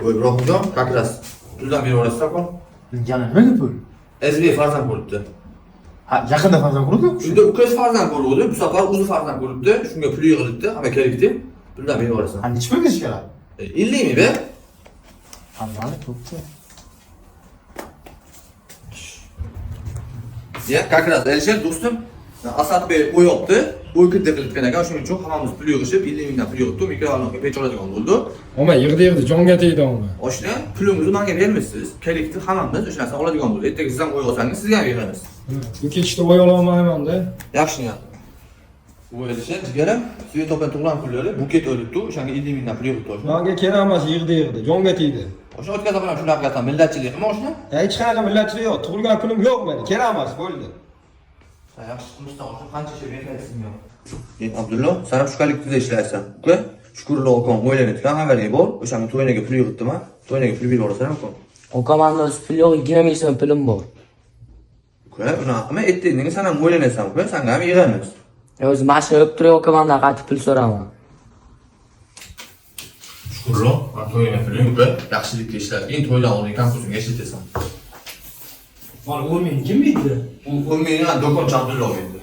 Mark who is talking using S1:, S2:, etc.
S1: Buyurun, как раз. Tuzdan beri orası sakon.
S2: Yana nimaga pul?
S1: SB farzand bo'libdi.
S2: Ha, yaqinda farzand ko'rdingmi?
S1: Shunda ukasi farzand bo'ldi, bu safar o'zi farzand bo'libdi. Shunga pul yig'ilibdi, hamma kerakdi. Tuzdan beri orasi.
S2: Ha, necha pulga chiqadi?
S1: 50 ming be.
S2: Hammani ko'pchi.
S1: Ya, как раз Alisher do'stim, Asadbek o'yibdi. O'y kirdi qilgan ekan, shuning uchun hammamiz pul yig'ishib 50 mingdan pul yig'ibdi. Mikrovalnovka pech oladigan bo'ldi.
S3: Ama yig'di jonga tegdi uni.
S1: Oshna, pulingizni menga bermaysiz. Kerakli hammamiz o'sha narsani oladigan bo'ldik. Ertaga siz ham o'y olsangiz, sizga ham beramiz.
S3: Bu kechda o'y ololmayman-da.
S1: Yaxshi niyat. Bu Alisher, jigarim, sizga to'plan tug'ilgan pullari buket o'libdi, o'shanga 50 mingdan pul yig'ibdi.
S3: Menga kerak emas, yig'di, jonga tegdi.
S1: Oshna o'tkazib bilan shunaqa qilasan, millatchilikmi oshna?
S3: Hech qanaqa millatchilik yo'q. Tug'ilgan kunim yo'q meni. Kerak emas, bo'ldi.
S1: Yaxshi qilishdan oshna qancha ish berayapsizmi yo'q? Abdullo, sen ham shu kollektivda ishlaysan. Uka, Shukurullo akam o'ylanayotgan xabariga bor. O'shani to'yinaga pul yig'ibdimi? To'yinaga pul berib olasan uka.
S4: Okamamda o'z pul yo'q, 20 ming so'm pulim bor.
S1: Uka, unaqa aytdingiz, sen ham o'ylanaysan uka, senga ham yig'amiz.
S4: O'zi mashina o'pib turib, okamamdan qaytib pul so'raman.
S1: Shukurullo, men to'yinaga pul uka, yaxshilikka ishlarkin, to'ydan oldin konkursga ishlatasan.
S2: Mana o'rmeni kim berdi?
S1: U o'rmeni do'konchi Abdullo berdi.